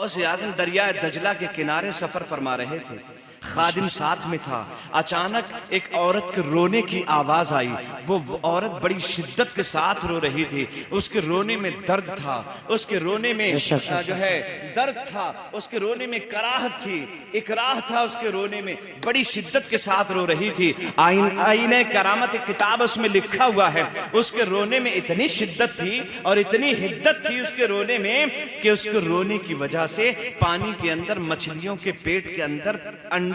गौसे आज़म दरिया दजला के किनारे सफर फरमा रहे थे, खादिम साथ में था। अचानक एक औरत के रोने की आवाज आई। वो औरत बड़ी शिद्दत के साथ रो रही थी। उसके रोने में दर्द था, उसके रोने में जो है दर्द था, उसके रोने में कराहत थी, इकराह था। उसके रोने में बड़ी शिद्दत के साथ रो रही थी। आईने करामत किताब उसमें लिखा हुआ है, उसके रोने में इतनी शिद्दत थी और इतनी हिद्दत थी उसके रोने में कि उसके रोने की वजह से पानी के अंदर मछलियों के पेट के अंदर अंडे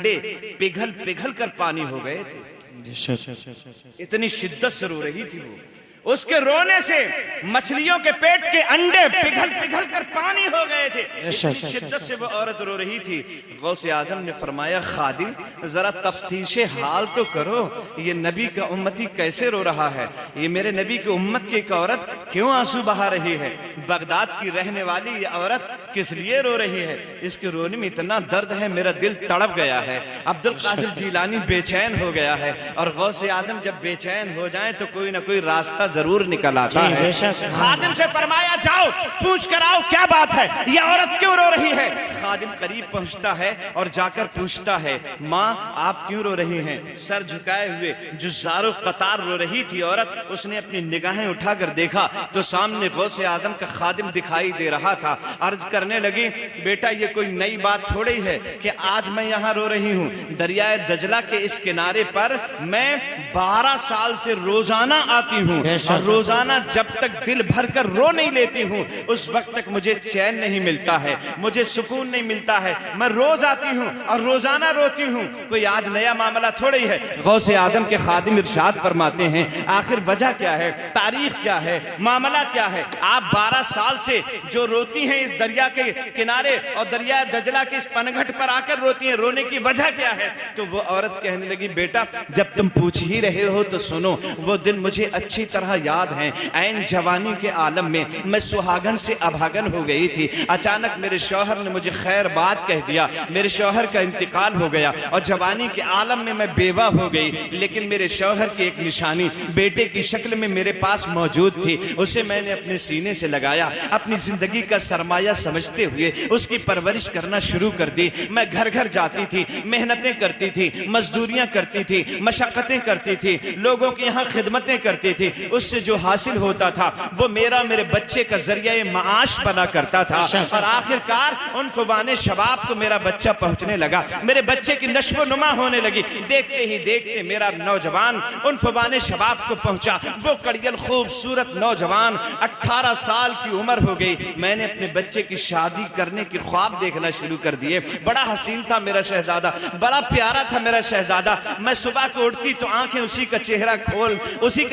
पिघल पिघल कर पानी हो गए थे। इतनी शिद्दत से रो रही थी वो। उसके रोने से मछलियों के पेट के अंडे पिघल पिघल कर पानी हो गए थे। इतनी शिद्दत से वो औरत रो रही थी। गौसे आज़म ने फरमाया, खादिम जरा तफ्तीशे हाल तो करो, ये नबी का उम्मती कैसे रो रहा है? ये मेरे नबी की उम्मत की एक औरत क्यों आंसू बहा रही है? बगदाद की रहने वाली ये औरत किस लिए रो रही है? इसके रोने में इतना दर्द है, मेरा दिल तड़प गया है। अब्दुल कादिर जीलानी बेचैन हो गया है। और गौसे आज़म जब बेचैन हो जाए तो कोई ना कोई रास्ता जरूर निकल आता है। खादिम से फरमाया, जाओ पूछ कर आओ क्या बात है, ये औरत क्यों रो रही है? खादिम करीब पहुंचता है और जाकर पूछता है, माँ आप क्यों रो रही हैं? सर झुकाए हुए जुज़ारो कतार रो रही थी औरत। उसने अपनी निगाहें उठाकर देखा तो सामने गौसे आज़म का खादिम दिखाई दे रहा था। अर्ज करने लगी, बेटा ये कोई नई बात थोड़ी है कि आज मैं यहाँ रो रही हूँ। दरियाए दजला के इस किनारे पर मैं 12 साल से रोजाना आती हूँ और रोजाना जब तक दिल भर कर रो नहीं लेती हूँ उस वक्त तक मुझे चैन नहीं मिलता है, मुझे सुकून नहीं मिलता है। मैं रोज आती हूँ और रोजाना रोती हूँ, कोई आज नया मामला थोड़ी है। गौसे आजम के खादिम इरशाद फरमाते हैं, आखिर वजह क्या है, तारीख क्या है, मामला क्या है? आप 12 साल से जो रोती हैं इस दरिया के किनारे और दरिया दजला के इस पनघट पर आकर रोती हैं, रोने की वजह क्या है? तो वो औरत कहने लगी, बेटा जब तुम पूछ ही रहे हो तो सुनो। वो दिन मुझे अच्छी तरह याद है। ऐन जवानी के आलम में मैं सुहागन से अभागन हो गई थी। अचानक मेरे शौहर ने मुझे खैर बात कह दिया, मेरे शौहर का इंतकाल हो गया और जवानी के आलम में मैं बेवा हो गई। लेकिन मेरे शौहर की एक निशानी बेटे की शक्ल में मेरे पास मौजूद थी। उसे मैंने अपने सीने से लगाया, अपनी जिंदगी का सरमाया समझते हुए उसकी परवरिश करना शुरू कर दी। मैं घर घर जाती थी, मेहनतें करती थी, मजदूरियां करती थी, मशक्कतें करती थी, लोगों की यहाँ खिदमतें करती थी। उससे जो हासिल होता था वो मेरे बच्चे का जरिया माश बना करता था। और आखिरकार उन फवाने शबाब को मेरा बच्चा पहुंचने लगा, मेरे बच्चे की नश्व नुमा होने लगी। देखते ही देखते मेरा नौजवान उन फवाने शबाब को पहुंचा। वो कड़ियल खूबसूरत नौजवान 18 साल की उम्र हो गई। मैंने अपने बच्चे की शादी करने के ख्वाब देखना शुरू कर दिए। बड़ा हसीन था मेरा शहजादा, बड़ा प्यारा था मेरा शहजादा। मैं सुबह को उठती तो आंखें उसी का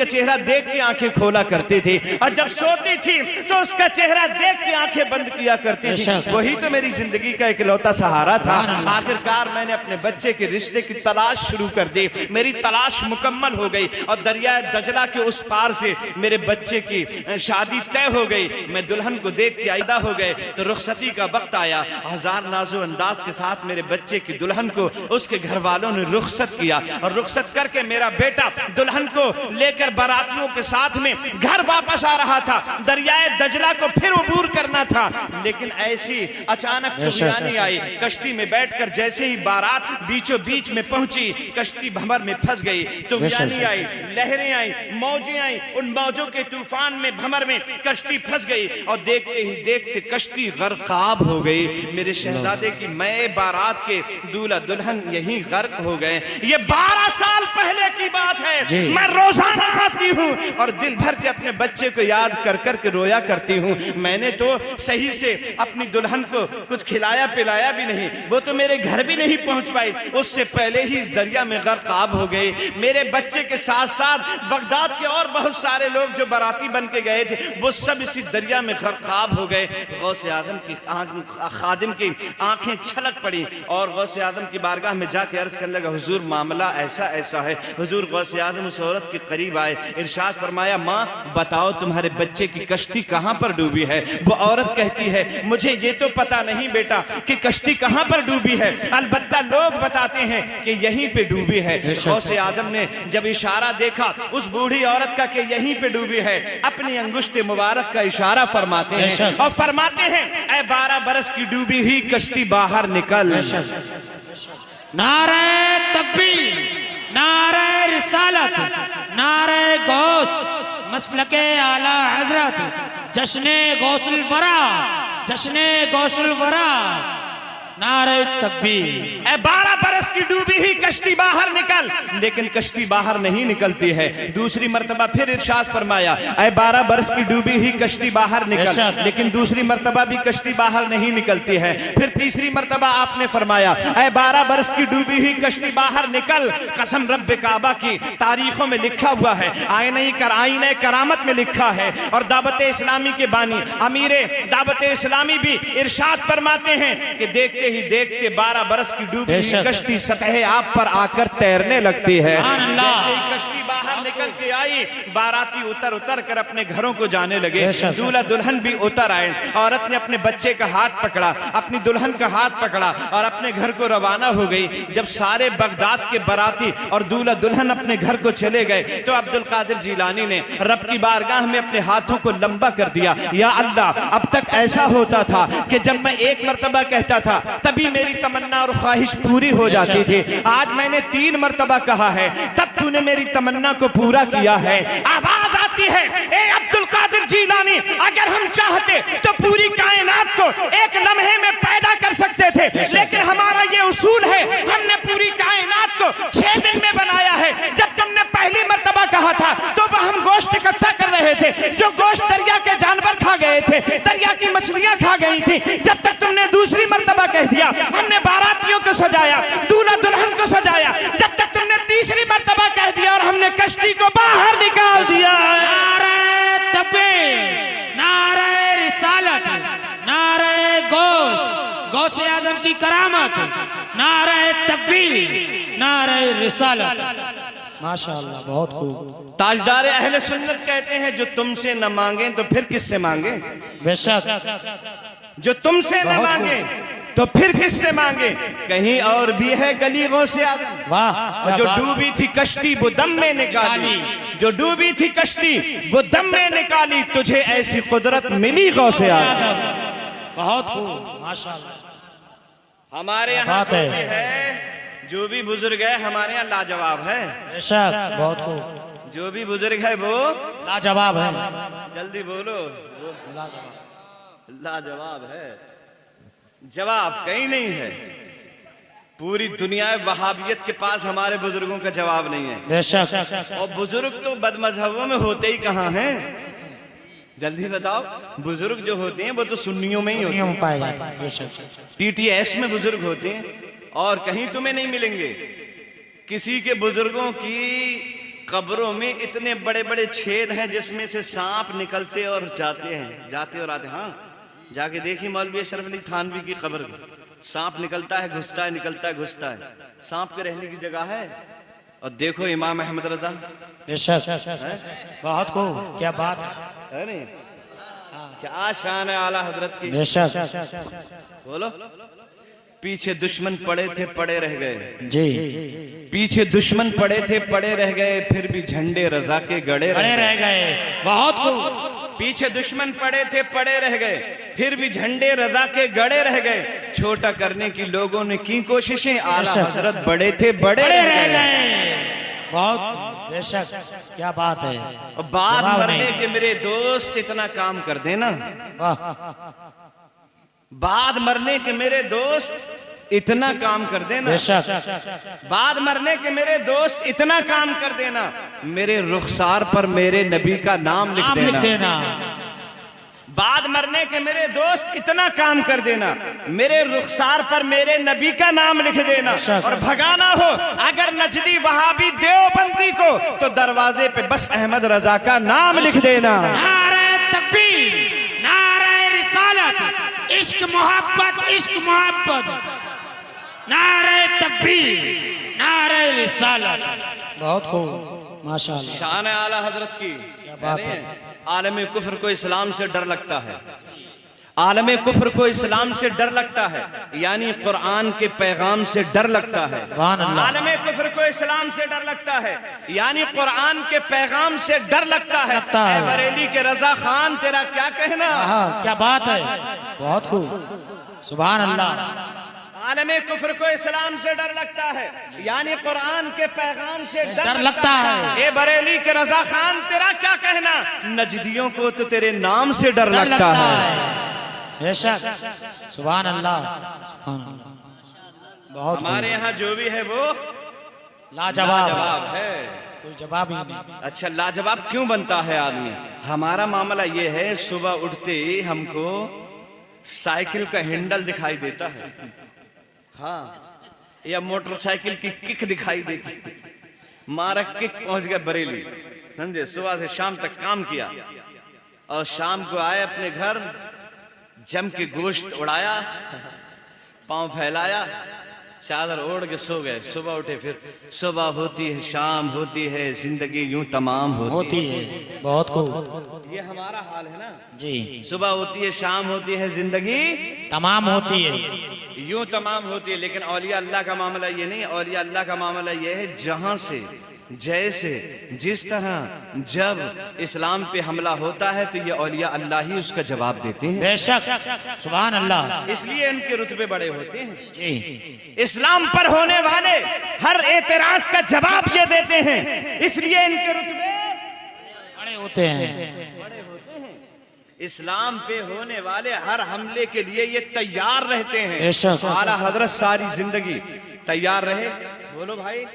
चेहरा देख के आंखें खोला करती थी और जब सोती थी तो उसका चेहरा देख के आंखें बंद किया करती थी। वही तो मेरी जिंदगी का इकलौता सहारा था। आखिरकार मैंने अपने बच्चे के रिश्ते की तलाश शुरू कर दी। मेरी तलाश मुकम्मल हो गई और दरिया दजला के उस पार से मेरे बच्चे की शादी तय हो गई। मैं दुल्हन को देख के आइदा हो गए तो रुखसती का वक्त आया। हजार नाजो अंदाज के साथ मेरे बच्चे की दुल्हन को उसके घर वालों ने रुखसत किया और रुखसत करके मेरा बेटा दुल्हन को लेकर बारातियों के साथ में घर वापस आ रहा था। दरियाए दजला को फिर उबूर करना था, लेकिन ऐसी अचानक तूफानी आई। कश्ती में बैठकर जैसे ही बारात बीचों बीच में पहुंची, कश्ती भंवर में फंस गई। तूफानी आई, लहरें आई, मौजें आई। उन मौजों के तूफान में भंवर में कश्ती फंस गई और देखते ही देखते कश्ती गर्काब हो गई। मेरे शहजादे की मैं बारात के दूल्हा दुल्हन यहीं गर्क हो गए। ये 12 साल पहले की बात है। मैं रोजाना आती हूँ और दिल भर के अपने बच्चे को याद कर कर के रोया करती हूँ। मैंने तो सही से अपनी दुल्हन को कुछ खिलाया पिलाया भी नहीं, वो तो मेरे घर भी नहीं पहुंच पाई, उससे पहले ही इस दरिया में गर्काब हो गए। मेरे बच्चे के साथ साथ बगदाद के और बहुत सारे लोग जो बाराती बन के गए थे वो सब इसी दरिया में गर्काब हो गए। गौसे आजम की खादिम की आंखें छलक पड़ी और गौसे आजम की बारगाह में जाके अर्ज करने लगा, हुजूर मामला ऐसा ऐसा है। हुजूर गौसे आजम उस औरत के करीब आए, इरशाद फरमाया, माँ बताओ तुम्हारे बच्चे की कश्ती कहाँ पर डूबी है? वो औरत कहती है, मुझे ये तो पता नहीं बेटा कि कश्ती कहाँ पर डूबी है, अलबत्ता लोग बताते हैं कि यहीं पे डूबी है। गौसे आजम ने जब इशारा देखा उस बूढ़ी औरत का कि यहीं पे डूबी है, अपनी अंगुष्ठ मुबारक का इशारा फरमाते हैं और फरमाते हैं, ऐ 12 बरस की डूबी हुई कश्ती बाहर निकल। नारे तकबीर, नारे रिसालत, नारे गौस, मसलके आला हजरत, जश्ने गौसुल वरा, जश्ने गौसुल वरा, नारे तकबीर। 12 बरस की डूबी ही कश्ती बाहर निकल, लेकिन कश्ती बाहर नहीं निकलती है। दूसरी मर्तबा फिर इरशाद फरमाया, 12 बरस की डूबी ही कश्ती बाहर निकल, लेकिन दूसरी मर्तबा भी कश्ती बाहर नहीं निकलती है। फिर तीसरी मर्तबा आपने फरमाया, 12 बरस की डूबी ही कश्ती बाहर निकल। कसम रब्बे काबा की, तारीखों में लिखा हुआ है, आईने करामत में लिखा है। और दावत इस्लामी के बानी अमीरे दावत इस्लामी भी इरशाद फरमाते हैं कि देखते ही देखते 12 बरस की डूबी हुई कश्ती सतह आप पर आकर तैरने लगती है। जैसे ही कश्ती बाहर निकल के आई, बाराती उतर उतर कर अपने घरों को जाने लगे, दूल्हा दुल्हन भी उतर आए। औरत ने अपने बच्चे का हाथ पकड़ा, अपनी दुल्हन का हाथ पकड़ा और अपने घर को रवाना हो गई। जब सारे बगदाद के बाराती और दूल्हा दुल्हन अपने घर को चले गए तो अब्दुल कादिर जिलानी ने रब की बारगाह में अपने हाथों को लंबा कर दिया, या अल्लाह, अब तक ऐसा होता था कि जब मैं एक मर्तबा कहता था तभी मेरी तमन्ना और ख्वाहिश पूरी हो जाती थी। आज मैंने 3 मर्तबा कहा है, तब तूने मेरी तमन्ना को पूरा किया है। आवाज आती है, ए अब्दुल कादिर जिलानी, अगर हम चाहते तो पूरी कायनात को एक लम्हे में पैदा कर सकते थे, लेकिन हमारा ये उसूल है, हमने पूरी कायनात को 6 दिन में बनाया है। जब तुमने पहली मर्तबा कहा था तो हम गोश्त इकट्ठा कर रहे थे, जो गोश्त दरिया के जानवर खा गए थे, दरिया की मछलियां खा गई थी। जब तक तुमने दूसरी मर्तबा कह दिया, हमने बारातियों को सजाया, दूल्हा दुल्हन को सजाया। जब तक तुमने तीसरी मर्तबा कह दिया और हमने कश्ती को बाहर निकाल दिया। नारे तकबीर, नारे रिसालत, नारे गौस, गौसे आजम की करामत, नारे तकबीर, नारे रिसालत। माशाअल्लाह, बहुत खूब। ताजदार अहले सुन्नत कहते हैं, जो तुमसे न मांगे तो फिर किससे मांगे? बेशक, जो तुमसे न मांगे तो फिर किससे मांगे? कहीं और भी है गली गौसे आजम। वाह। जो डूबी थी कश्ती वो दम में निकाली, जो डूबी थी कश्ती वो दम में निकाली, तुझे ऐसी कुदरत मिली गौसे आजम। बहुत खूब, माशाअल्लाह। हमारे यहाँ जो भी है, जो भी बुजुर्ग है हमारे यहाँ लाजवाब है। बेशक, बहुत खूब। जो भी बुजुर्ग है वो लाजवाब है। जल्दी बोलो, लाजवाब, लाजवाब है। जवाब कहीं नहीं है। पूरी दुनिया वहाबियत के पास हमारे बुजुर्गों का जवाब नहीं है। बेशक। और बुजुर्ग तो बदमजहबों में होते ही कहाँ हैं? जल्दी बताओ। बुजुर्ग जो होते हैं वो तो सुन्नियों में ही होते हैं, पाए जाते हैं। बेशक, TTS में बुजुर्ग होते हैं और कहीं तुम्हें नहीं मिलेंगे। किसी के बुजुर्गों की कब्रों में इतने बड़े बड़े छेद हैं जिसमें से सांप निकलते और जाते हैं, जाते और आते। हाँ, जाके देखिए मौलवी अशरफ अली थानवी की कब्र में, सांप निकलता है, घुसता है, निकलता है, घुसता है। सांप के रहने की जगह है। और देखो इमाम अहमद रजा। बेशक, बहुत खूब, क्या बात है नहीं? क्या शान है आला हजरत की। बेशक, बोलो। पीछे दुश्मन पड़े थे, पड़े रह गए जी। पीछे दुश्मन पड़े थे, पड़े रह गए, फिर भी झंडे रजा के गड़े रह गए। बहुत खूब। पीछे दुश्मन पड़े थे, पड़े रह गए, फिर भी झंडे रजा के गड़े रह गए। छोटा करने की लोगों ने की कोशिशें, आला हजरत बड़े थे, बड़े रह गए। बहुत बेशक, क्या बात है। और बाद मरने के मेरे दोस्त इतना काम कर देना, बाद मरने के मेरे दोस्त इतना काम कर देना, बाद मरने के मेरे दोस्त इतना काम कर देना, मेरे रुखसार पर मेरे नबी का नाम लिख देना। बाद मरने के मेरे दोस्त इतना काम कर देना, मेरे रुखसार पर मेरे नबी का नाम लिख देना। और भगाना हो अगर नजदी वहाबी देवबंदी को तो दरवाजे पे बस अहमद रजा का नाम लिख देना। नारे तकबीर, नारे रिसालत, इश्क मोहब्बत, इश्क मोहब्बत, नारे तकबीर, नारे रिसालत। बहुत खूब, माशाअल्लाह। शान आला हजरत की बात कह रहे हैं, आलम कुफ्र को इस्लाम से डर लगता है, आलम कुफ्र को इस्लाम से डर लगता है, यानी कुरान के पैगाम से डर लगता है। सुभान अल्लाह। आलम कुफ्र को इस्लाम से डर लगता है, यानी कुरान के पैगाम से डर लगता है। ऐ बरेली के रजा खान तेरा क्या कहना? हाँ, क्या बात है, बहुत खूब, सुभान अल्लाह। आलम कुफ्र को इस्लाम से डर लगता है, यानी कुरान के पैगाम से डर लगता है। ए बरेली के रजा खान तेरा क्या कहना? नजदियों को तो तेरे नाम से डर लगता है। बेशक, सुभान अल्लाह, सुभान अल्लाह। बहुत हमारे यहाँ जो भी है वो लाजवाब है, कोई जवाब ही नहीं। अच्छा, लाजवाब क्यों बनता है आदमी? हमारा मामला ये है, सुबह उठते ही हमको साइकिल का हैंडल दिखाई देता है, हाँ, या मोटरसाइकिल की किक दिखाई देती है। मारा किक, पहुंच गया बरेली, समझे, सुबह से शाम तक काम किया और शाम को आए अपने घर, जम के गोश्त उड़ाया, पांव फैलाया, चादर ओढ़ के सो गए। सुबह उठे, फिर सुबह होती है, शाम होती है, जिंदगी यूं तमाम होती है। बहुत खूब, ये हमारा हाल है ना जी। सुबह होती है, शाम होती है, जिंदगी तमाम होती है, यूं तमाम होती है। लेकिन औलिया अल्लाह का मामला ये नहीं, औलिया अल्लाह का मामला ये है, जहां से जैसे जिस तरह जब इस्लाम पे हमला होता है तो ये औलिया अल्लाह ही उसका जवाब देते हैं। बेशक, सुभान अल्लाह। इसलिए इनके रुतबे बड़े होते हैं जी। इस्लाम पर होने वाले हर एतराज का जवाब ये देते हैं, इसलिए इनके रुतबे बड़े होते हैं, बड़े होते हैं। इस्लाम पे होने वाले हर हमले के लिए ये तैयार रहते हैं। बेशक। आला हजरत सारी जिंदगी तैयार रहे। बोलो भाई।